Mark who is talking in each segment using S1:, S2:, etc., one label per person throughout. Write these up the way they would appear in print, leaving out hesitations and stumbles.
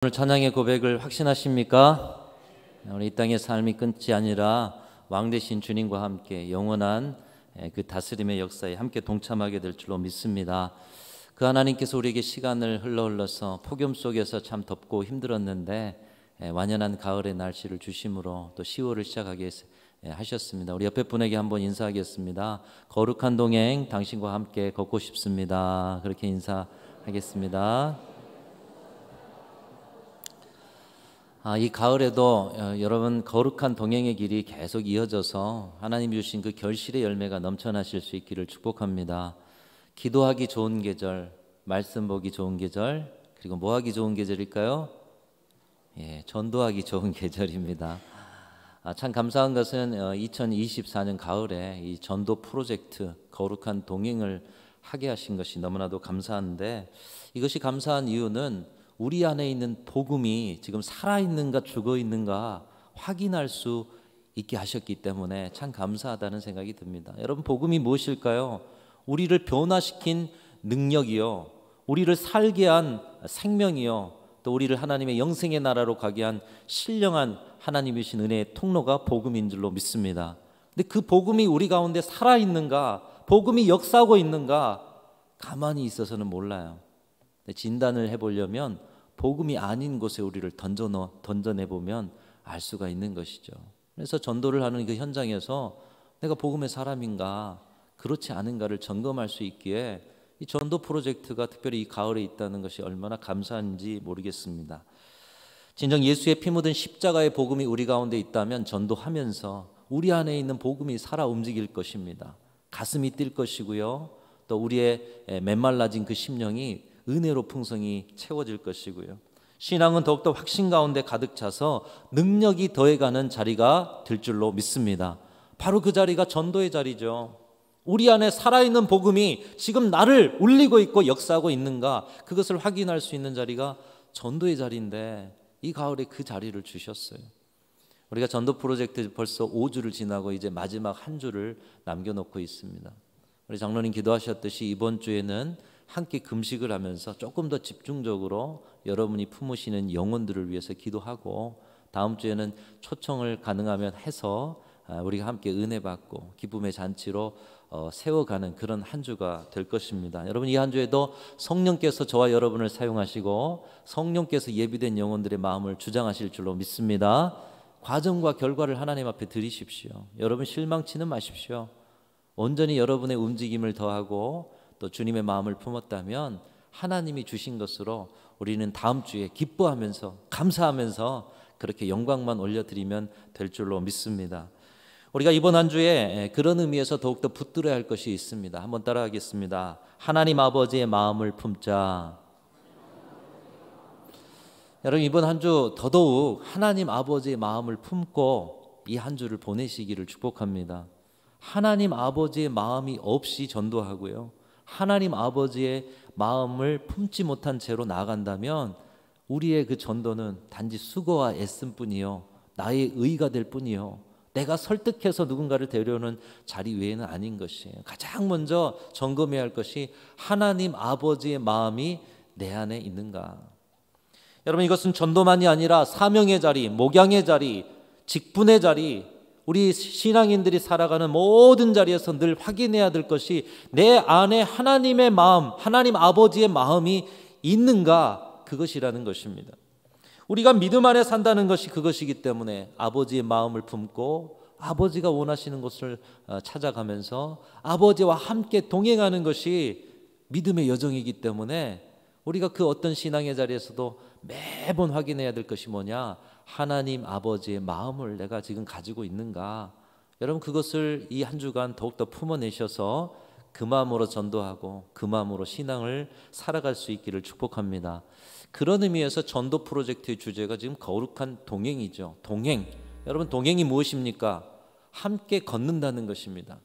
S1: 오늘 찬양의 고백을 확신하십니까? 우리 이 땅의 삶이 끝이 아니라 왕 되신 주님과 함께 영원한 그 다스림의 역사에 함께 동참하게 될 줄로 믿습니다. 그 하나님께서 우리에게 시간을 흘러서 폭염 속에서 참 덥고 힘들었는데 완연한 가을의 날씨를 주심으로 또 10월을 시작하게 하셨습니다. 우리 옆에 분에게 한번 인사하겠습니다. 거룩한 동행 당신과 함께 걷고 싶습니다. 그렇게 인사하겠습니다. 이 가을에도 여러분 거룩한 동행의 길이 계속 이어져서 하나님 주신 그 결실의 열매가 넘쳐나실 수 있기를 축복합니다. 기도하기 좋은 계절, 말씀 보기 좋은 계절, 그리고 뭐 하기 좋은 계절일까요? 전도하기 좋은 계절입니다. 참 감사한 것은 2024년 가을에 이 전도 프로젝트 거룩한 동행을 하게 하신 것이 너무나도 감사한데, 이것이 감사한 이유는 우리 안에 있는 복음이 지금 살아있는가 죽어있는가 확인할 수 있게 하셨기 때문에 참 감사하다는 생각이 듭니다. 여러분, 복음이 무엇일까요? 우리를 변화시킨 능력이요, 우리를 살게 한 생명이요, 또 우리를 하나님의 영생의 나라로 가게 한 신령한 하나님이신 은혜의 통로가 복음인 줄로 믿습니다. 근데 그 복음이 우리 가운데 살아있는가, 복음이 역사하고 있는가 가만히 있어서는 몰라요. 진단을 해보려면 복음이 아닌 곳에 우리를 던져내보면 알 수가 있는 것이죠. 그래서 전도를 하는 그 현장에서 내가 복음의 사람인가 그렇지 않은가를 점검할 수 있기에 이 전도 프로젝트가 특별히 이 가을에 있다는 것이 얼마나 감사한지 모르겠습니다. 진정 예수의 피 묻은 십자가의 복음이 우리 가운데 있다면 전도하면서 우리 안에 있는 복음이 살아 움직일 것입니다. 가슴이 뛸 것이고요, 또 우리의 메말라진 그 심령이 은혜로 풍성히 채워질 것이고요, 신앙은 더욱더 확신 가운데 가득 차서 능력이 더해가는 자리가 될 줄로 믿습니다. 바로 그 자리가 전도의 자리죠. 우리 안에 살아있는 복음이 지금 나를 울리고 있고 역사하고 있는가, 그것을 확인할 수 있는 자리가 전도의 자리인데 이 가을에 그 자리를 주셨어요. 우리가 전도 프로젝트 벌써 5주를 지나고 이제 마지막 한 주를 남겨놓고 있습니다. 우리 장로님 기도하셨듯이 이번 주에는 함께 금식을 하면서 조금 더 집중적으로 여러분이 품으시는 영혼들을 위해서 기도하고, 다음 주에는 초청을 가능하면 해서 우리가 함께 은혜 받고 기쁨의 잔치로 세워가는 그런 한 주가 될 것입니다. 여러분, 이 한 주에도 성령께서 저와 여러분을 사용하시고 성령께서 예비된 영혼들의 마음을 주장하실 줄로 믿습니다. 과정과 결과를 하나님 앞에 드리십시오. 여러분, 실망치는 마십시오. 온전히 여러분의 움직임을 더하고 또 주님의 마음을 품었다면 하나님이 주신 것으로 우리는 다음 주에 기뻐하면서 감사하면서 그렇게 영광만 올려드리면 될 줄로 믿습니다. 우리가 이번 한 주에 그런 의미에서 더욱더 붙들어야 할 것이 있습니다. 한번 따라하겠습니다. 하나님 아버지의 마음을 품자. 여러분, 이번 한 주 더더욱 하나님 아버지의 마음을 품고 이 한 주를 보내시기를 축복합니다. 하나님 아버지의 마음이 없이 전도하고요, 하나님 아버지의 마음을 품지 못한 채로 나아간다면 우리의 그 전도는 단지 수고와 애씀뿐이요, 나의 의가 될 뿐이요, 내가 설득해서 누군가를 데려오는 자리 외에는 아닌 것이에요. 가장 먼저 점검해야 할 것이 하나님 아버지의 마음이 내 안에 있는가. 여러분, 이것은 전도만이 아니라 사명의 자리, 목양의 자리, 직분의 자리, 우리 신앙인들이 살아가는 모든 자리에서 늘 확인해야 될 것이 내 안에 하나님의 마음, 하나님 아버지의 마음이 있는가, 그것이라는 것입니다. 우리가 믿음 안에 산다는 것이 그것이기 때문에 아버지의 마음을 품고 아버지가 원하시는 것을 찾아가면서 아버지와 함께 동행하는 것이 믿음의 여정이기 때문에 우리가 그 어떤 신앙의 자리에서도 매번 확인해야 될 것이 뭐냐, 하나님 아버지의 마음을 내가 지금 가지고 있는가. 여러분, 그것을 이 한 주간 더욱더 품어내셔서 그 마음으로 전도하고 그 마음으로 신앙을 살아갈 수 있기를 축복합니다. 그런 의미에서 전도 프로젝트의 주제가 지금 거룩한 동행이죠. 동행. 여러분, 동행이 무엇입니까? 함께 걷는다는 것입니다.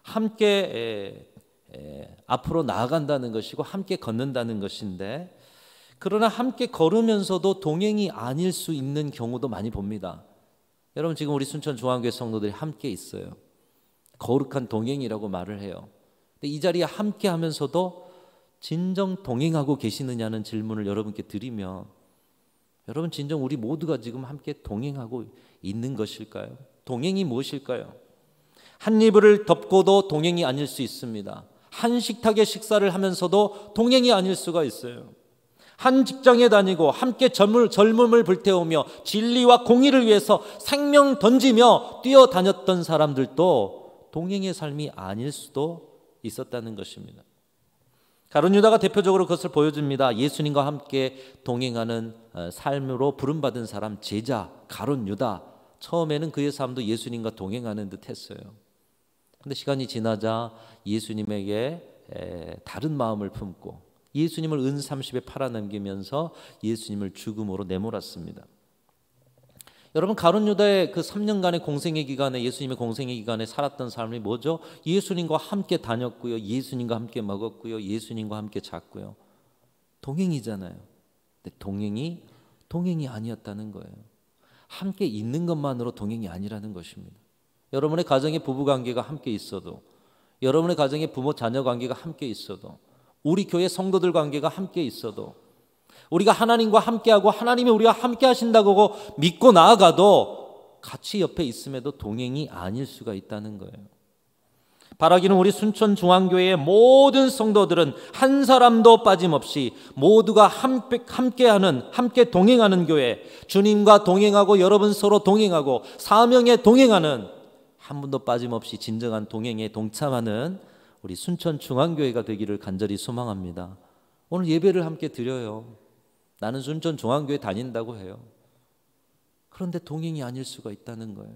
S1: 함께 앞으로 나아간다는 것이고 함께 걷는다는 것인데, 그러나 함께 걸으면서도 동행이 아닐 수 있는 경우도 많이 봅니다. 여러분, 지금 우리 순천 중앙교회 성도들이 함께 있어요. 거룩한 동행이라고 말을 해요. 근데 이 자리에 함께 하면서도 진정 동행하고 계시느냐는 질문을 여러분께 드리면 여러분, 진정 우리 모두가 지금 함께 동행하고 있는 것일까요? 동행이 무엇일까요? 한 이불을 덮고도 동행이 아닐 수 있습니다. 한 식탁에 식사를 하면서도 동행이 아닐 수가 있어요. 한 직장에 다니고 함께 젊음을 불태우며 진리와 공의를 위해서 생명 던지며 뛰어다녔던 사람들도 동행의 삶이 아닐 수도 있었다는 것입니다. 가룟 유다가 대표적으로 그것을 보여줍니다. 예수님과 함께 동행하는 삶으로 부름받은 사람, 제자 가룟 유다. 처음에는 그의 삶도 예수님과 동행하는 듯 했어요. 그런데 시간이 지나자 예수님에게 다른 마음을 품고 예수님을 은 30에 팔아넘기면서 예수님을 죽음으로 내몰았습니다. 여러분, 가룟 유다의 그 3년간의 공생의 기간에, 예수님의 공생의 기간에 살았던 삶이 뭐죠? 예수님과 함께 다녔고요, 예수님과 함께 먹었고요, 예수님과 함께 잤고요. 동행이잖아요. 근데 동행이 아니었다는 거예요. 함께 있는 것만으로 동행이 아니라는 것입니다. 여러분의 가정의 부부관계가 함께 있어도, 여러분의 가정의 부모 자녀 관계가 함께 있어도, 우리 교회 성도들 관계가 함께 있어도, 우리가 하나님과 함께하고 하나님이 우리와 함께 하신다고 믿고 나아가도 같이 옆에 있음에도 동행이 아닐 수가 있다는 거예요. 바라기는 우리 순천중앙교회의 모든 성도들은 한 사람도 빠짐없이 모두가 함께 동행하는 교회, 주님과 동행하고 여러분 서로 동행하고 사명에 동행하는, 한 분도 빠짐없이 진정한 동행에 동참하는 우리 순천중앙교회가 되기를 간절히 소망합니다. 오늘 예배를 함께 드려요. 나는 순천중앙교회 다닌다고 해요. 그런데 동행이 아닐 수가 있다는 거예요.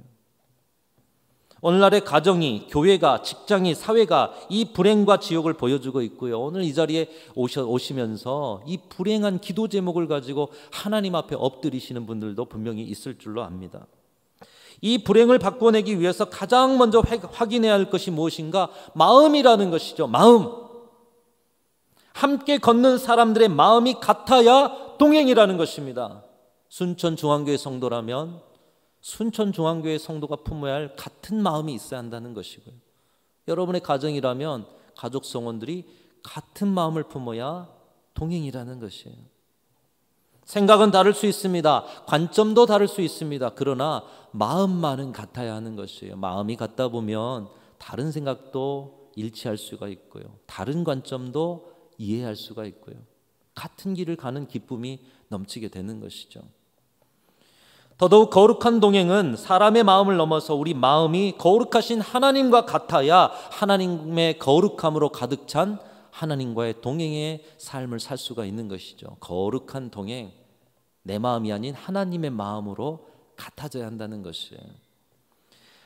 S1: 오늘날의 가정이, 교회가, 직장이, 사회가 이 불행과 지옥을 보여주고 있고요. 오늘 이 자리에 오시면서 이 불행한 기도 제목을 가지고 하나님 앞에 엎드리시는 분들도 분명히 있을 줄로 압니다. 이 불행을 바꿔내기 위해서 가장 먼저 확인해야 할 것이 무엇인가? 마음이라는 것이죠. 마음. 함께 걷는 사람들의 마음이 같아야 동행이라는 것입니다. 순천중앙교회 성도라면 순천중앙교회 성도가 품어야 할 같은 마음이 있어야 한다는 것이고요. 여러분의 가정이라면 가족 성원들이 같은 마음을 품어야 동행이라는 것이에요. 생각은 다를 수 있습니다. 관점도 다를 수 있습니다. 그러나 마음만은 같아야 하는 것이에요. 마음이 같다 보면 다른 생각도 일치할 수가 있고요. 다른 관점도 이해할 수가 있고요. 같은 길을 가는 기쁨이 넘치게 되는 것이죠. 더더욱 거룩한 동행은 사람의 마음을 넘어서 우리 마음이 거룩하신 하나님과 같아야 하나님의 거룩함으로 가득 찬 하나님과의 동행의 삶을 살 수가 있는 것이죠. 거룩한 동행, 내 마음이 아닌 하나님의 마음으로 같아져야 한다는 것이에요.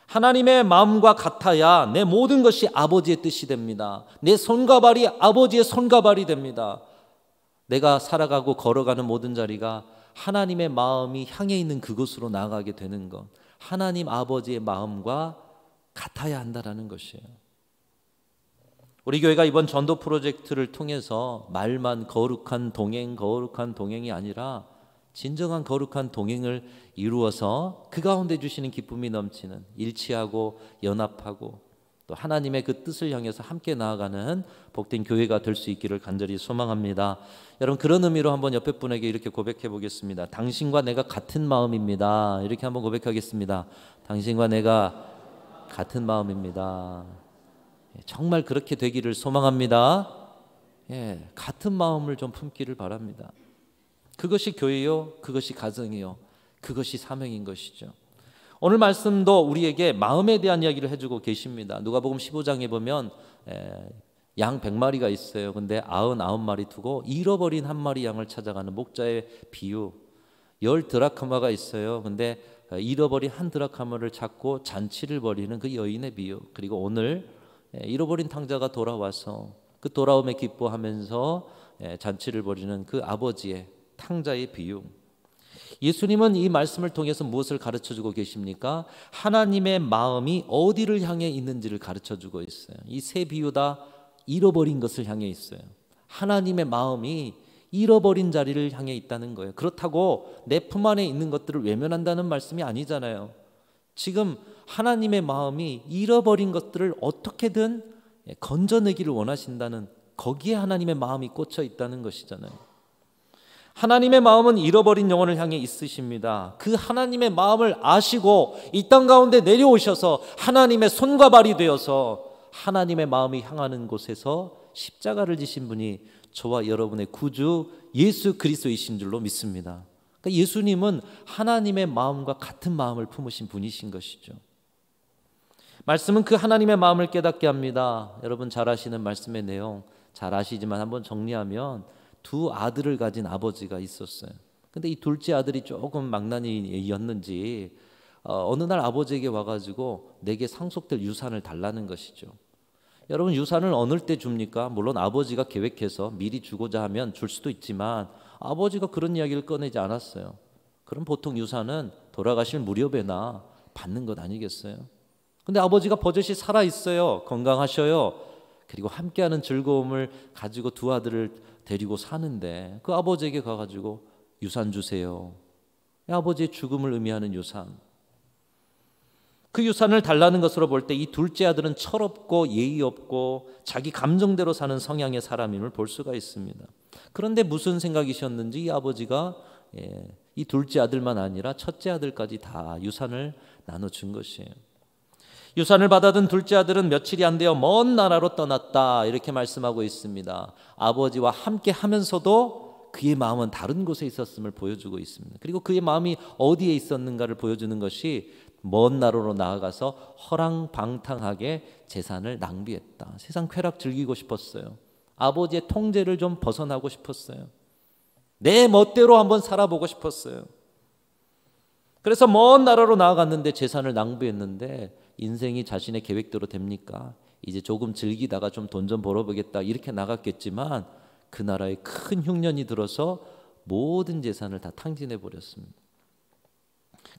S1: 하나님의 마음과 같아야 내 모든 것이 아버지의 뜻이 됩니다. 내 손과 발이 아버지의 손과 발이 됩니다. 내가 살아가고 걸어가는 모든 자리가 하나님의 마음이 향해 있는 그곳으로 나아가게 되는 것, 하나님 아버지의 마음과 같아야 한다는 것이에요. 우리 교회가 이번 전도 프로젝트를 통해서 말만 거룩한 동행이 아니라 진정한 거룩한 동행을 이루어서 그 가운데 주시는 기쁨이 넘치는, 일치하고 연합하고 또 하나님의 그 뜻을 향해서 함께 나아가는 복된 교회가 될 수 있기를 간절히 소망합니다. 여러분, 그런 의미로 한번 옆에 분에게 이렇게 고백해 보겠습니다. 당신과 내가 같은 마음입니다. 이렇게 한번 고백하겠습니다. 당신과 내가 같은 마음입니다. 정말 그렇게 되기를 소망합니다. 같은 마음을 좀 품기를 바랍니다. 그것이 교회요, 그것이 가정이요, 그것이 사명인 것이죠. 오늘 말씀도 우리에게 마음에 대한 이야기를 해주고 계십니다. 누가복음 15장에 보면 양 100마리가 있어요. 근데 99마리 두고 잃어버린 한 마리 양을 찾아가는 목자의 비유. 10드라크마가 있어요. 근데 잃어버린 한 드라크마를 찾고 잔치를 벌이는 그 여인의 비유. 그리고 오늘 잃어버린 탕자가 돌아와서 그 돌아옴에 기뻐하면서 잔치를 벌이는 그 아버지의 탕자의 비유. 예수님은 이 말씀을 통해서 무엇을 가르쳐주고 계십니까? 하나님의 마음이 어디를 향해 있는지를 가르쳐주고 있어요. 이 세 비유 다 잃어버린 것을 향해 있어요. 하나님의 마음이 잃어버린 자리를 향해 있다는 거예요. 그렇다고 내 품 안에 있는 것들을 외면한다는 말씀이 아니잖아요. 지금 하나님의 마음이 잃어버린 것들을 어떻게든 건져내기를 원하신다는, 거기에 하나님의 마음이 꽂혀 있다는 것이잖아요. 하나님의 마음은 잃어버린 영혼을 향해 있으십니다. 그 하나님의 마음을 아시고 이 땅 가운데 내려오셔서 하나님의 손과 발이 되어서 하나님의 마음이 향하는 곳에서 십자가를 지신 분이 저와 여러분의 구주 예수 그리스도이신 줄로 믿습니다. 그러니까 예수님은 하나님의 마음과 같은 마음을 품으신 분이신 것이죠. 말씀은 그 하나님의 마음을 깨닫게 합니다. 여러분 잘 아시는 말씀의 내용 잘 아시지만 한번 정리하면 두 아들을 가진 아버지가 있었어요. 근데 이 둘째 아들이 조금 망나니였는지 어느 날 아버지에게 와가지고 내게 상속될 유산을 달라는 것이죠. 여러분 유산을 어느 때 줍니까? 물론 아버지가 계획해서 미리 주고자 하면 줄 수도 있지만 아버지가 그런 이야기를 꺼내지 않았어요. 그럼 보통 유산은 돌아가실 무렵에나 받는 것 아니겠어요? 근데 아버지가 버젓이 살아있어요. 건강하셔요. 그리고 함께하는 즐거움을 가지고 두 아들을 데리고 사는데 그 아버지에게 가가지고 유산 주세요. 아버지의 죽음을 의미하는 유산. 그 유산을 달라는 것으로 볼 때 이 둘째 아들은 철없고 예의 없고 자기 감정대로 사는 성향의 사람임을 볼 수가 있습니다. 그런데 무슨 생각이셨는지 이 아버지가 이 둘째 아들만 아니라 첫째 아들까지 다 유산을 나눠준 것이에요. 유산을 받아든 둘째 아들은 며칠이 안 되어 먼 나라로 떠났다 이렇게 말씀하고 있습니다. 아버지와 함께 하면서도 그의 마음은 다른 곳에 있었음을 보여주고 있습니다. 그리고 그의 마음이 어디에 있었는가를 보여주는 것이 먼 나라로 나아가서 허랑방탕하게 재산을 낭비했다. 세상 쾌락 즐기고 싶었어요. 아버지의 통제를 좀 벗어나고 싶었어요. 내 멋대로 한번 살아보고 싶었어요. 그래서 먼 나라로 나아갔는데 재산을 낭비했는데 인생이 자신의 계획대로 됩니까? 이제 조금 즐기다가 좀 돈 좀 벌어보겠다 이렇게 나갔겠지만 그 나라에 큰 흉년이 들어서 모든 재산을 다 탕진해 버렸습니다.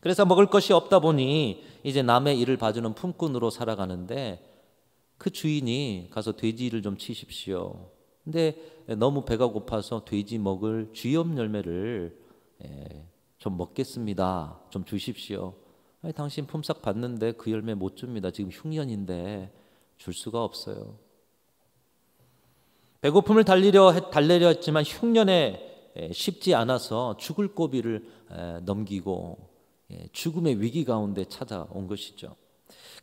S1: 그래서 먹을 것이 없다 보니 이제 남의 일을 봐주는 품꾼으로 살아가는데 그 주인이 가서 돼지를 좀 치십시오. 근데 너무 배가 고파서 돼지 먹을 쥐염 열매를 좀 먹겠습니다. 좀 주십시오. 아니, 당신 품삯 받는데 그 열매 못 줍니다. 지금 흉년인데 줄 수가 없어요. 배고픔을 달래려 했지만 흉년에 쉽지 않아서 죽을 고비를 넘기고 죽음의 위기 가운데 찾아온 것이죠.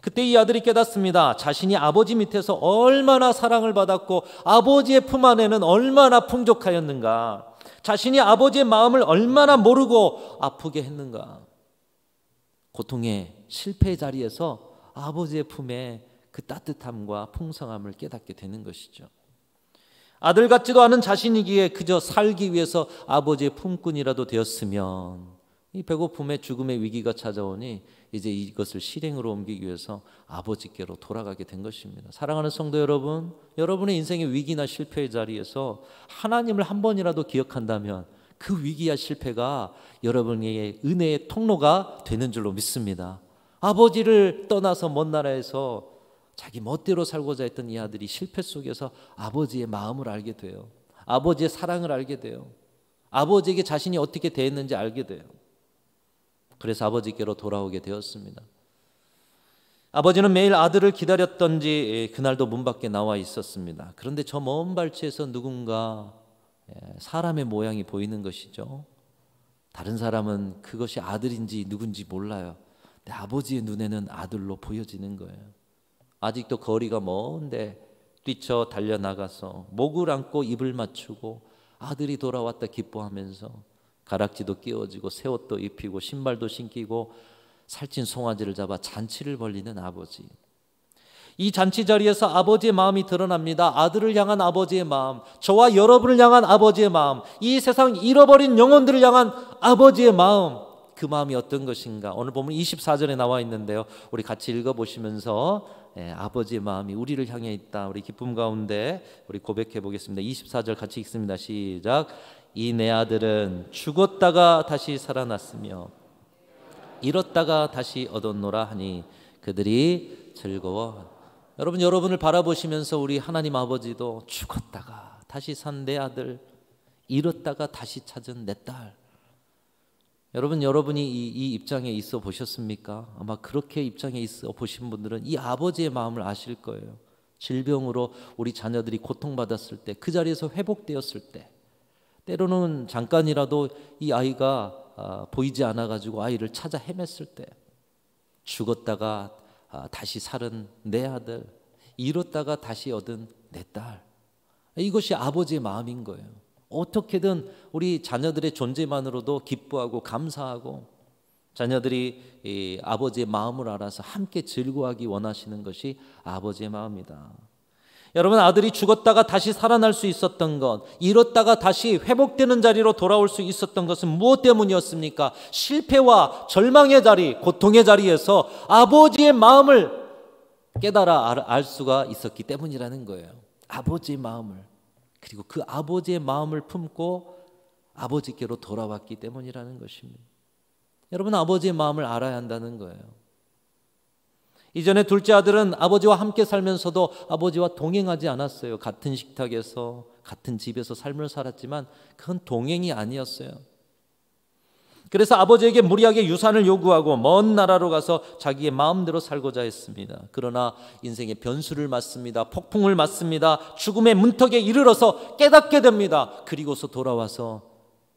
S1: 그때 이 아들이 깨닫습니다. 자신이 아버지 밑에서 얼마나 사랑을 받았고 아버지의 품 안에는 얼마나 풍족하였는가. 자신이 아버지의 마음을 얼마나 모르고 아프게 했는가. 고통의 실패의 자리에서 아버지의 품에 그 따뜻함과 풍성함을 깨닫게 되는 것이죠. 아들 같지도 않은 자신이기에 그저 살기 위해서 아버지의 품꾼이라도 되었으면 이 배고픔의 죽음의 위기가 찾아오니 이제 이것을 실행으로 옮기기 위해서 아버지께로 돌아가게 된 것입니다. 사랑하는 성도 여러분, 여러분의 인생의 위기나 실패의 자리에서 하나님을 한 번이라도 기억한다면 그 위기와 실패가 여러분에게 은혜의 통로가 되는 줄로 믿습니다. 아버지를 떠나서 먼 나라에서 자기 멋대로 살고자 했던 이 아들이 실패 속에서 아버지의 마음을 알게 돼요. 아버지의 사랑을 알게 돼요. 아버지에게 자신이 어떻게 대했는지 알게 돼요. 그래서 아버지께로 돌아오게 되었습니다. 아버지는 매일 아들을 기다렸던지 그날도 문 밖에 나와 있었습니다. 그런데 저 먼 발치에서 누군가 사람의 모양이 보이는 것이죠. 다른 사람은 그것이 아들인지 누군지 몰라요. 근데 아버지의 눈에는 아들로 보여지는 거예요. 아직도 거리가 먼데 뛰쳐 달려나가서 목을 안고 입을 맞추고 아들이 돌아왔다 기뻐하면서 가락지도 끼워지고 새 옷도 입히고 신발도 신기고 살찐 송아지를 잡아 잔치를 벌리는 아버지. 이 잔치 자리에서 아버지의 마음이 드러납니다. 아들을 향한 아버지의 마음, 저와 여러분을 향한 아버지의 마음, 이 세상 잃어버린 영혼들을 향한 아버지의 마음, 그 마음이 어떤 것인가. 오늘 보면 24절에 나와 있는데요. 우리 같이 읽어보시면서 아버지의 마음이 우리를 향해 있다. 우리 기쁨 가운데 우리 고백해 보겠습니다. 24절 같이 읽습니다. 시작. 이 내 아들은 죽었다가 다시 살아났으며 잃었다가 다시 얻었노라 하니 그들이 즐거워. 여러분을 바라보시면서 우리 하나님 아버지도 죽었다가 다시 산 내 아들, 잃었다가 다시 찾은 내 딸. 여러분이 이 입장에 있어 보셨습니까? 아마 그렇게 입장에 있어 보신 분들은 이 아버지의 마음을 아실 거예요. 질병으로 우리 자녀들이 고통받았을 때, 그 자리에서 회복되었을 때, 때로는 잠깐이라도 이 아이가 보이지 않아가지고 아이를 찾아 헤맸을 때, 죽었다가 다시 살은 내 아들, 잃었다가 다시 얻은 내 딸, 이것이 아버지의 마음인 거예요. 어떻게든 우리 자녀들의 존재만으로도 기뻐하고 감사하고, 자녀들이 이 아버지의 마음을 알아서 함께 즐거워하기 원하시는 것이 아버지의 마음이다. 여러분, 아들이 죽었다가 다시 살아날 수 있었던 것, 잃었다가 다시 회복되는 자리로 돌아올 수 있었던 것은 무엇 때문이었습니까? 실패와 절망의 자리, 고통의 자리에서 아버지의 마음을 깨달아 알 수가 있었기 때문이라는 거예요. 아버지의 마음을. 그리고 그 아버지의 마음을 품고 아버지께로 돌아왔기 때문이라는 것입니다. 여러분, 아버지의 마음을 알아야 한다는 거예요. 이전에 둘째 아들은 아버지와 함께 살면서도 아버지와 동행하지 않았어요. 같은 식탁에서 같은 집에서 삶을 살았지만 그건 동행이 아니었어요. 그래서 아버지에게 무리하게 유산을 요구하고 먼 나라로 가서 자기의 마음대로 살고자 했습니다. 그러나 인생의 변수를 맞습니다. 폭풍을 맞습니다. 죽음의 문턱에 이르러서 깨닫게 됩니다. 그리고서 돌아와서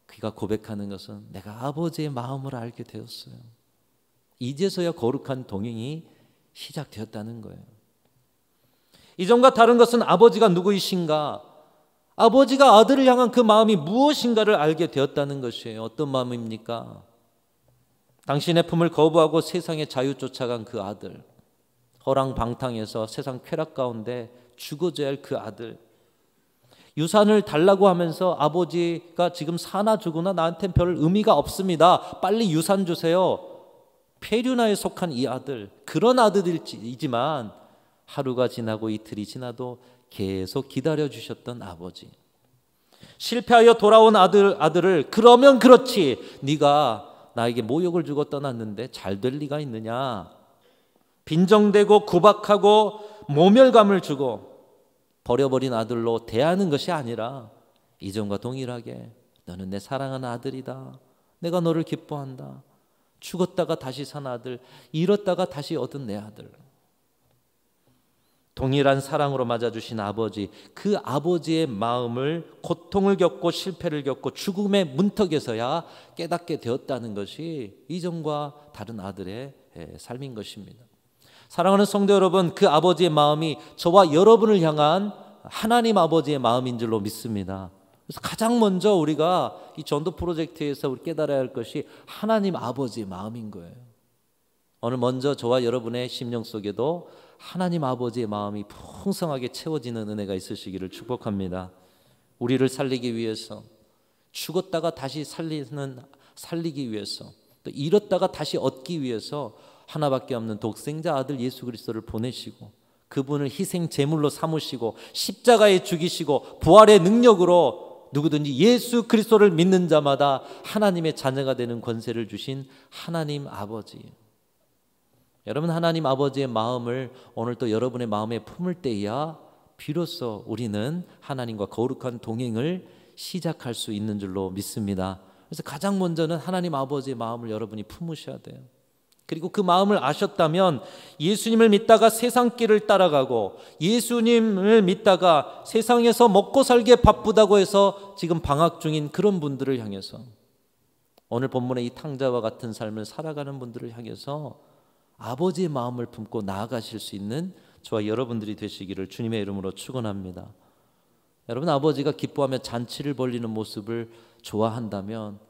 S1: 그가 고백하는 것은 내가 아버지의 마음을 알게 되었어요. 이제서야 거룩한 동행이 시작되었다는 거예요. 이전과 다른 것은 아버지가 누구이신가, 아버지가 아들을 향한 그 마음이 무엇인가를 알게 되었다는 것이에요. 어떤 마음입니까? 당신의 품을 거부하고 세상의 자유 쫓아간 그 아들, 허랑방탕해서 세상 쾌락 가운데 죽어져야 할 그 아들, 유산을 달라고 하면서 아버지가 지금 사나 죽으나 나한테는 별 의미가 없습니다, 빨리 유산 주세요, 폐륜아에 속한 이 아들, 그런 아들이지만 하루가 지나고 이틀이 지나도 계속 기다려주셨던 아버지, 실패하여 돌아온 아들을 그러면 그렇지, 네가 나에게 모욕을 주고 떠났는데 잘 될 리가 있느냐, 빈정대고 구박하고 모멸감을 주고 버려버린 아들로 대하는 것이 아니라 이전과 동일하게 너는 내 사랑하는 아들이다, 내가 너를 기뻐한다, 죽었다가 다시 산 아들, 잃었다가 다시 얻은 내 아들, 동일한 사랑으로 맞아주신 아버지, 그 아버지의 마음을 고통을 겪고 실패를 겪고 죽음의 문턱에서야 깨닫게 되었다는 것이 이전과 다른 아들의 삶인 것입니다. 사랑하는 성도 여러분, 그 아버지의 마음이 저와 여러분을 향한 하나님 아버지의 마음인 줄로 믿습니다. 그래서 가장 먼저 우리가 이 전도 프로젝트에서 우리 깨달아야 할 것이 하나님 아버지의 마음인 거예요. 오늘 먼저 저와 여러분의 심령 속에도 하나님 아버지의 마음이 풍성하게 채워지는 은혜가 있으시기를 축복합니다. 우리를 살리기 위해서, 죽었다가 다시 살리기 위해서, 또 잃었다가 다시 얻기 위해서 하나밖에 없는 독생자 아들 예수 그리스도를 보내시고 그분을 희생 제물로 삼으시고 십자가에 죽이시고 부활의 능력으로 누구든지 예수 그리스도를 믿는 자마다 하나님의 자녀가 되는 권세를 주신 하나님 아버지, 여러분, 하나님 아버지의 마음을 오늘 또 여러분의 마음에 품을 때야 비로소 우리는 하나님과 거룩한 동행을 시작할 수 있는 줄로 믿습니다. 그래서 가장 먼저는 하나님 아버지의 마음을 여러분이 품으셔야 돼요. 그리고 그 마음을 아셨다면 예수님을 믿다가 세상 길을 따라가고, 예수님을 믿다가 세상에서 먹고 살기에 바쁘다고 해서 지금 방학 중인 그런 분들을 향해서, 오늘 본문의 이 탕자와 같은 삶을 살아가는 분들을 향해서 아버지의 마음을 품고 나아가실 수 있는 저와 여러분들이 되시기를 주님의 이름으로 축원합니다. 여러분, 아버지가 기뻐하며 잔치를 벌리는 모습을 좋아한다면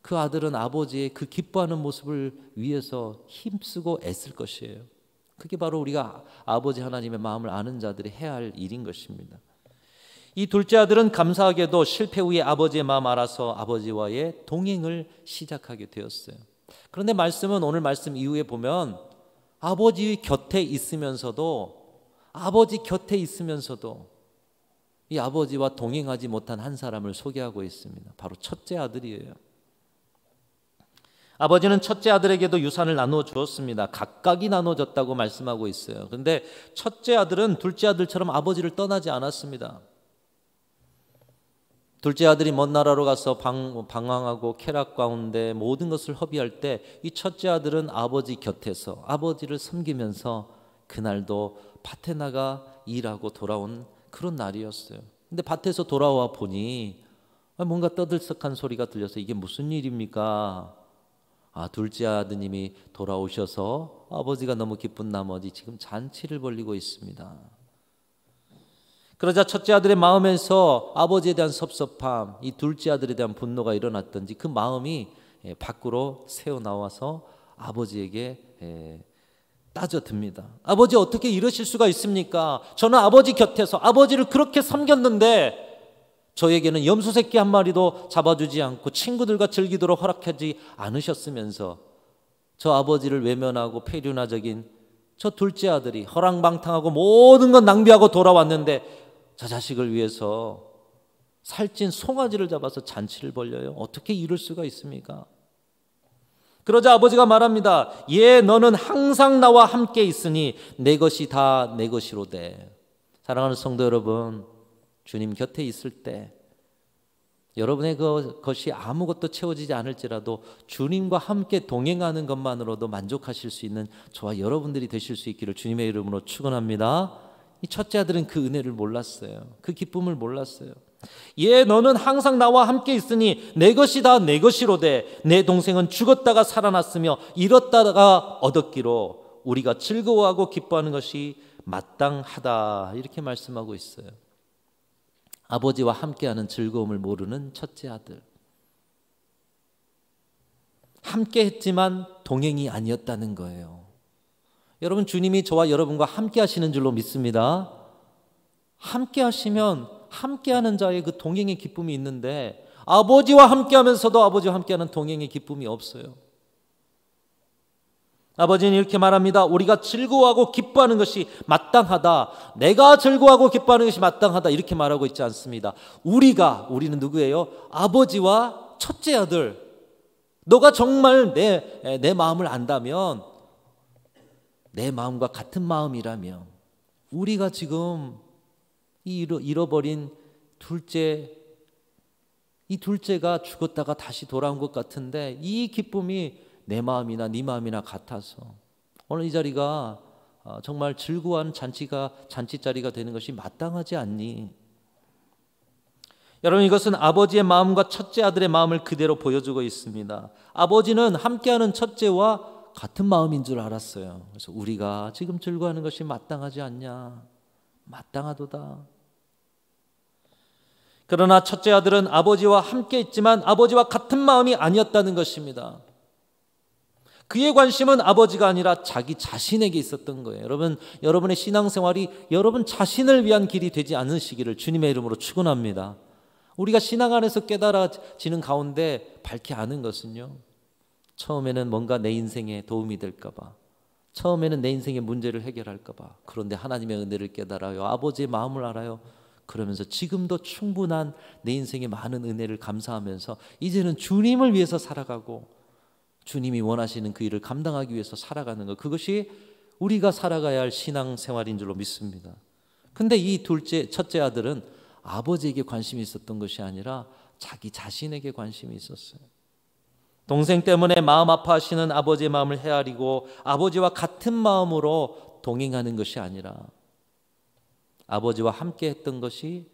S1: 그 아들은 아버지의 그 기뻐하는 모습을 위해서 힘쓰고 애쓸 것이에요. 그게 바로 우리가 아버지 하나님의 마음을 아는 자들이 해야 할 일인 것입니다. 이 둘째 아들은 감사하게도 실패 후에 아버지의 마음 알아서 아버지와의 동행을 시작하게 되었어요. 그런데 말씀은 오늘 말씀 이후에 보면 아버지 곁에 있으면서도 이 아버지와 동행하지 못한 한 사람을 소개하고 있습니다. 바로 첫째 아들이에요. 아버지는 첫째 아들에게도 유산을 나누어 주었습니다. 각각이 나눠졌다고 말씀하고 있어요. 그런데 첫째 아들은 둘째 아들처럼 아버지를 떠나지 않았습니다. 둘째 아들이 먼 나라로 가서 방황하고 쾌락 가운데 모든 것을 허비할 때 이 첫째 아들은 아버지 곁에서 아버지를 섬기면서 그날도 밭에 나가 일하고 돌아온 그런 날이었어요. 근데 밭에서 돌아와 보니 뭔가 떠들썩한 소리가 들려서 이게 무슨 일입니까? 둘째 아드님이 돌아오셔서 아버지가 너무 기쁜 나머지 지금 잔치를 벌이고 있습니다. 그러자 첫째 아들의 마음에서 아버지에 대한 섭섭함, 이 둘째 아들에 대한 분노가 일어났던지 그 마음이 밖으로 새어나와서 아버지에게 따져듭니다. 아버지, 어떻게 이러실 수가 있습니까? 저는 아버지 곁에서 아버지를 그렇게 섬겼는데 저에게는 염소 새끼 한 마리도 잡아주지 않고 친구들과 즐기도록 허락하지 않으셨으면서 저 아버지를 외면하고 폐륜화적인 저 둘째 아들이 허랑방탕하고 모든 건 낭비하고 돌아왔는데 저 자식을 위해서 살찐 송아지를 잡아서 잔치를 벌려요? 어떻게 이럴 수가 있습니까? 그러자 아버지가 말합니다. 예, 너는 항상 나와 함께 있으니 내 것이 다 내 것이로되. 사랑하는 성도 여러분, 주님 곁에 있을 때 여러분의 그것이 아무것도 채워지지 않을지라도 주님과 함께 동행하는 것만으로도 만족하실 수 있는 저와 여러분들이 되실 수 있기를 주님의 이름으로 축원합니다. 이 첫째 아들은 그 은혜를 몰랐어요. 그 기쁨을 몰랐어요. 예, 너는 항상 나와 함께 있으니 내 것이 다 내 것이로되 내 동생은 죽었다가 살아났으며 잃었다가 얻었기로 우리가 즐거워하고 기뻐하는 것이 마땅하다. 이렇게 말씀하고 있어요. 아버지와 함께하는 즐거움을 모르는 첫째 아들. 함께 했지만 동행이 아니었다는 거예요. 여러분, 주님이 저와 여러분과 함께 하시는 줄로 믿습니다. 함께 하시면 함께하는 자의 그 동행의 기쁨이 있는데 아버지와 함께하면서도 아버지와 함께하는 동행의 기쁨이 없어요. 아버지는 이렇게 말합니다. 우리가 즐거워하고 기뻐하는 것이 마땅하다. 내가 즐거워하고 기뻐하는 것이 마땅하다. 이렇게 말하고 있지 않습니다. 우리는 누구예요? 아버지와 첫째 아들. 너가 정말 내 마음을 안다면, 내 마음과 같은 마음이라면, 우리가 지금 잃어버린 이 둘째가 죽었다가 다시 돌아온 것 같은데 이 기쁨이 내 마음이나 네 마음이나 같아서 오늘 이 자리가 정말 즐거운 잔치자리가 되는 것이 마땅하지 않니? 여러분, 이것은 아버지의 마음과 첫째 아들의 마음을 그대로 보여주고 있습니다. 아버지는 함께하는 첫째와 같은 마음인 줄 알았어요. 그래서 우리가 지금 즐거워하는 것이 마땅하지 않냐? 마땅하도다. 그러나 첫째 아들은 아버지와 함께 있지만 아버지와 같은 마음이 아니었다는 것입니다. 그의 관심은 아버지가 아니라 자기 자신에게 있었던 거예요. 여러분의 신앙생활이 여러분 자신을 위한 길이 되지 않으시기를 주님의 이름으로 축원합니다. 우리가 신앙 안에서 깨달아지는 가운데 밝히 아는 것은요, 처음에는 뭔가 내 인생에 도움이 될까 봐, 처음에는 내 인생의 문제를 해결할까 봐, 그런데 하나님의 은혜를 깨달아요. 아버지의 마음을 알아요. 그러면서 지금도 충분한 내 인생의 많은 은혜를 감사하면서 이제는 주님을 위해서 살아가고 주님이 원하시는 그 일을 감당하기 위해서 살아가는 것, 그것이 우리가 살아가야 할 신앙생활인 줄로 믿습니다. 근데 이 첫째 아들은 아버지에게 관심이 있었던 것이 아니라 자기 자신에게 관심이 있었어요. 동생 때문에 마음 아파하시는 아버지의 마음을 헤아리고 아버지와 같은 마음으로 동행하는 것이 아니라 아버지와 함께 했던 것이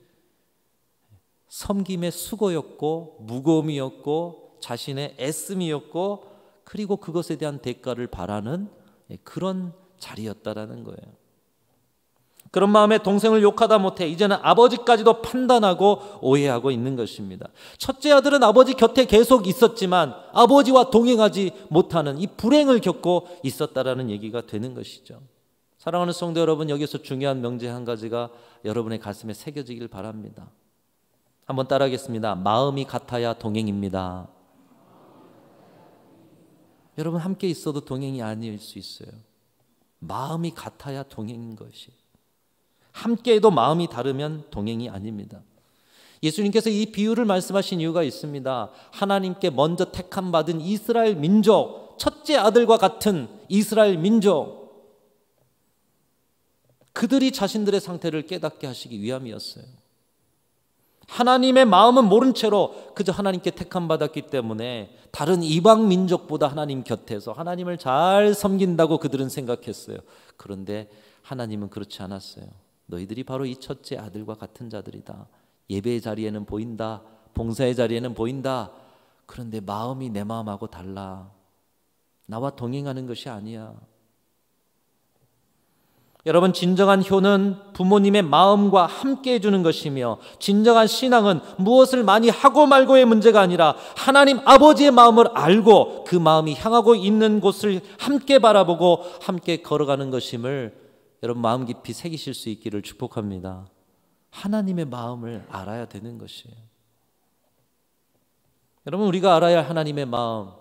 S1: 섬김의 수고였고 무거움이었고 자신의 애씀이었고 그리고 그것에 대한 대가를 바라는 그런 자리였다라는 거예요. 그런 마음에 동생을 욕하다 못해 이제는 아버지까지도 판단하고 오해하고 있는 것입니다. 첫째 아들은 아버지 곁에 계속 있었지만 아버지와 동행하지 못하는 이 불행을 겪고 있었다라는 얘기가 되는 것이죠. 사랑하는 성도 여러분, 여기서 중요한 명제 한 가지가 여러분의 가슴에 새겨지길 바랍니다. 한번 따라하겠습니다. 마음이 같아야 동행입니다. 여러분, 함께 있어도 동행이 아닐 수 있어요. 마음이 같아야 동행인 것이. 함께해도 마음이 다르면 동행이 아닙니다. 예수님께서 이 비유를 말씀하신 이유가 있습니다. 하나님께 먼저 택함 받은 이스라엘 민족, 첫째 아들과 같은 이스라엘 민족, 그들이 자신들의 상태를 깨닫게 하시기 위함이었어요. 하나님의 마음은 모른 채로 그저 하나님께 택함 받았기 때문에 다른 이방 민족보다 하나님 곁에서 하나님을 잘 섬긴다고 그들은 생각했어요. 그런데 하나님은 그렇지 않았어요. 너희들이 바로 이 첫째 아들과 같은 자들이다. 예배의 자리에는 보인다, 봉사의 자리에는 보인다. 그런데 마음이 내 마음하고 달라. 나와 동행하는 것이 아니야. 여러분, 진정한 효는 부모님의 마음과 함께 해주는 것이며, 진정한 신앙은 무엇을 많이 하고 말고의 문제가 아니라 하나님 아버지의 마음을 알고 그 마음이 향하고 있는 곳을 함께 바라보고 함께 걸어가는 것임을 여러분 마음 깊이 새기실 수 있기를 축복합니다. 하나님의 마음을 알아야 되는 것이에요. 여러분, 우리가 알아야 할 하나님의 마음,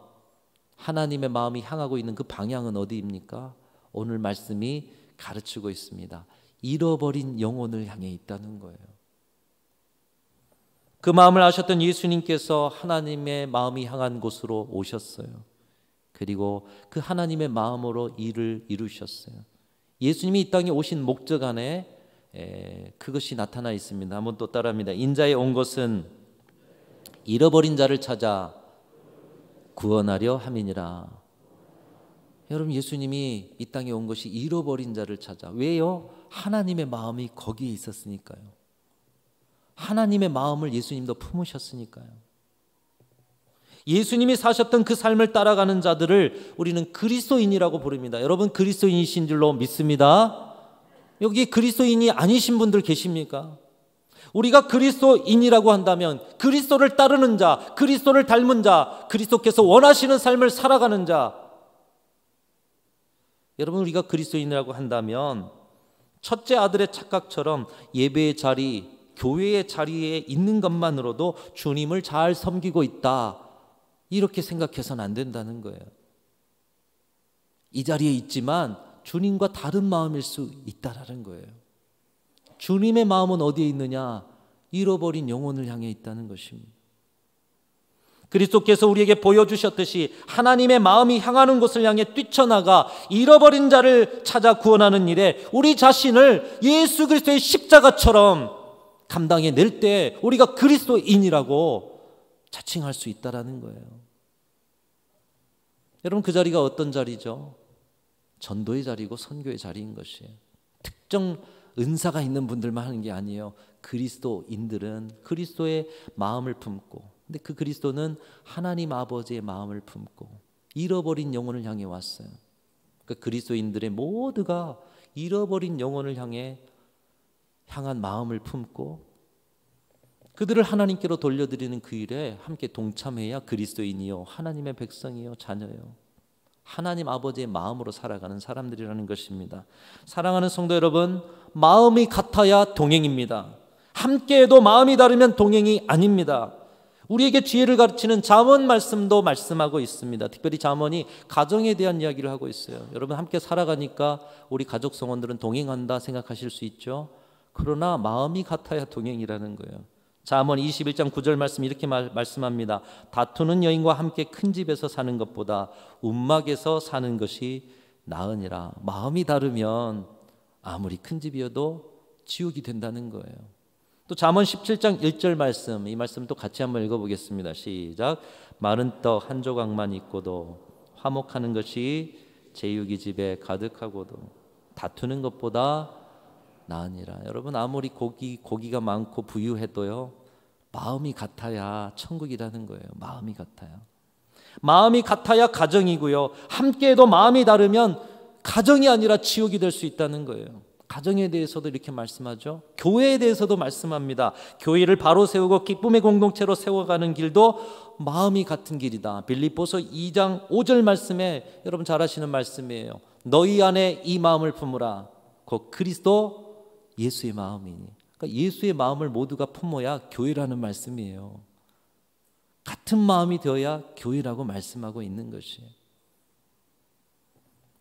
S1: 하나님의 마음이 향하고 있는 그 방향은 어디입니까? 오늘 말씀이 가르치고 있습니다. 잃어버린 영혼을 향해 있다는 거예요. 그 마음을 아셨던 예수님께서 하나님의 마음이 향한 곳으로 오셨어요. 그리고 그 하나님의 마음으로 일을 이루셨어요. 예수님이 이 땅에 오신 목적 안에 그것이 나타나 있습니다. 한번 또 따라합니다. 인자에 온 것은 잃어버린 자를 찾아 구원하려 함이니라. 여러분, 예수님이 이 땅에 온 것이 잃어버린 자를 찾아. 왜요? 하나님의 마음이 거기에 있었으니까요. 하나님의 마음을 예수님도 품으셨으니까요. 예수님이 사셨던 그 삶을 따라가는 자들을 우리는 그리스도인이라고 부릅니다. 여러분, 그리스도인이신 줄로 믿습니다. 여기 그리스도인이 아니신 분들 계십니까? 우리가 그리스도인이라고 한다면 그리스도를 따르는 자, 그리스도를 닮은 자, 그리스도께서 원하시는 삶을 살아가는 자. 여러분, 우리가 그리스도인이라고 한다면 첫째 아들의 착각처럼 예배의 자리, 교회의 자리에 있는 것만으로도 주님을 잘 섬기고 있다, 이렇게 생각해서는 안 된다는 거예요. 이 자리에 있지만 주님과 다른 마음일 수 있다라는 거예요. 주님의 마음은 어디에 있느냐? 잃어버린 영혼을 향해 있다는 것입니다. 그리스도께서 우리에게 보여주셨듯이 하나님의 마음이 향하는 곳을 향해 뛰쳐나가 잃어버린 자를 찾아 구원하는 일에 우리 자신을 예수 그리스도의 십자가처럼 감당해 낼 때 우리가 그리스도인이라고 자칭할 수 있다라는 거예요. 여러분, 그 자리가 어떤 자리죠? 전도의 자리고 선교의 자리인 것이에요. 특정 은사가 있는 분들만 하는 게 아니에요. 그리스도인들은 그리스도의 마음을 품고, 근데 그 그리스도는 하나님 아버지의 마음을 품고 잃어버린 영혼을 향해 왔어요. 그러니까 그리스도인들의 모두가 잃어버린 영혼을 향한 마음을 품고 그들을 하나님께로 돌려드리는 그 일에 함께 동참해야 그리스도인이요, 하나님의 백성이요, 자녀요, 하나님 아버지의 마음으로 살아가는 사람들이라는 것입니다. 사랑하는 성도 여러분, 마음이 같아야 동행입니다. 함께해도 마음이 다르면 동행이 아닙니다. 우리에게 지혜를 가르치는 잠언 말씀도 말씀하고 있습니다. 특별히 잠언이 가정에 대한 이야기를 하고 있어요. 여러분, 함께 살아가니까 우리 가족 성원들은 동행한다 생각하실 수 있죠. 그러나 마음이 같아야 동행이라는 거예요. 잠언 21장 9절 말씀 이렇게 말씀합니다. 다투는 여인과 함께 큰 집에서 사는 것보다 움막에서 사는 것이 나으니라. 마음이 다르면 아무리 큰 집이어도 지옥이 된다는 거예요. 또 잠언 17장 1절 말씀, 이 말씀 또 같이 한번 읽어보겠습니다. 시작. 마른 떡 한 조각만 있고도 화목하는 것이 제육이 집에 가득하고도 다투는 것보다 나으니라. 여러분, 아무리 고기가 많고 부유해도요, 마음이 같아야 천국이라는 거예요. 마음이 같아야. 마음이 같아야 가정이고요. 함께해도 마음이 다르면 가정이 아니라 지옥이 될 수 있다는 거예요. 가정에 대해서도 이렇게 말씀하죠. 교회에 대해서도 말씀합니다. 교회를 바로 세우고 기쁨의 공동체로 세워가는 길도 마음이 같은 길이다. 빌립보서 2장 5절 말씀에 여러분 잘 아시는 말씀이에요. 너희 안에 이 마음을 품으라. 곧 그리스도 예수의 마음이니. 그러니까 예수의 마음을 모두가 품어야 교회라는 말씀이에요. 같은 마음이 되어야 교회라고 말씀하고 있는 것이에요.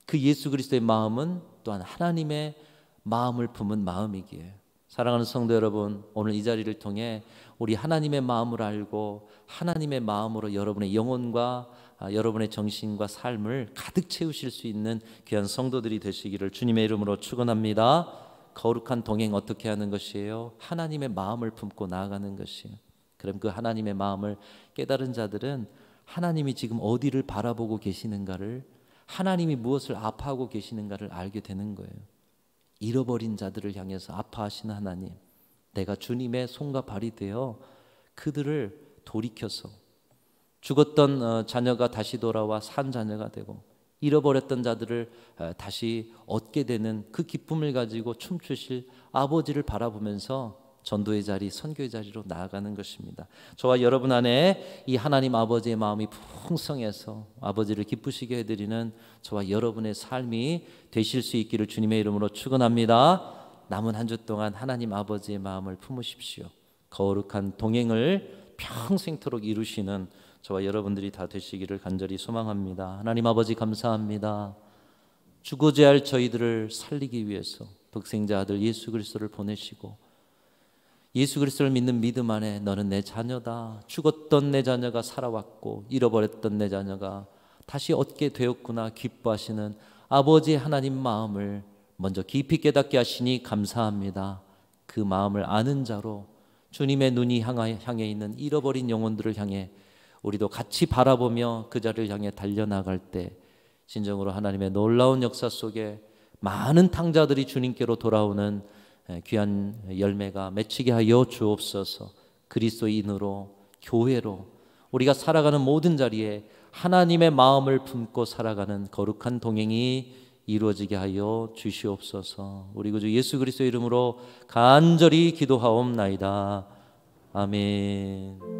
S1: 그 예수 그리스도의 마음은 또한 하나님의 마음을 품은 마음이기에, 사랑하는 성도 여러분, 오늘 이 자리를 통해 우리 하나님의 마음을 알고 하나님의 마음으로 여러분의 영혼과 여러분의 정신과 삶을 가득 채우실 수 있는 귀한 성도들이 되시기를 주님의 이름으로 축원합니다. 거룩한 동행 어떻게 하는 것이에요? 하나님의 마음을 품고 나아가는 것이에요. 그럼 그 하나님의 마음을 깨달은 자들은 하나님이 지금 어디를 바라보고 계시는가를, 하나님이 무엇을 아파하고 계시는가를 알게 되는 거예요. 잃어버린 자들을 향해서 아파하시는 하나님, 내가 주님의 손과 발이 되어 그들을 돌이켜서 죽었던 자녀가 다시 돌아와 산 자녀가 되고 잃어버렸던 자들을 다시 얻게 되는 그 기쁨을 가지고 춤추실 아버지를 바라보면서 전도의 자리, 선교의 자리로 나아가는 것입니다. 저와 여러분 안에 이 하나님 아버지의 마음이 풍성해서 아버지를 기쁘시게 해드리는 저와 여러분의 삶이 되실 수 있기를 주님의 이름으로 축원합니다. 남은 한 주 동안 하나님 아버지의 마음을 품으십시오. 거룩한 동행을 평생토록 이루시는 저와 여러분들이 다 되시기를 간절히 소망합니다. 하나님 아버지 감사합니다. 죽어야 할 저희들을 살리기 위해서 독생자 아들 예수 그리스도를 보내시고 예수 그리스도를 믿는 믿음 안에 너는 내 자녀다. 죽었던 내 자녀가 살아왔고 잃어버렸던 내 자녀가 다시 얻게 되었구나 기뻐하시는 아버지의 하나님 마음을 먼저 깊이 깨닫게 하시니 감사합니다. 그 마음을 아는 자로 주님의 눈이 향해 있는 잃어버린 영혼들을 향해 우리도 같이 바라보며 그 자리를 향해 달려나갈 때 진정으로 하나님의 놀라운 역사 속에 많은 탕자들이 주님께로 돌아오는 귀한 열매가 맺히게 하여 주옵소서. 그리스도인으로 교회로 우리가 살아가는 모든 자리에 하나님의 마음을 품고 살아가는 거룩한 동행이 이루어지게 하여 주시옵소서. 우리 구주 예수 그리스도의 이름으로 간절히 기도하옵나이다. 아멘.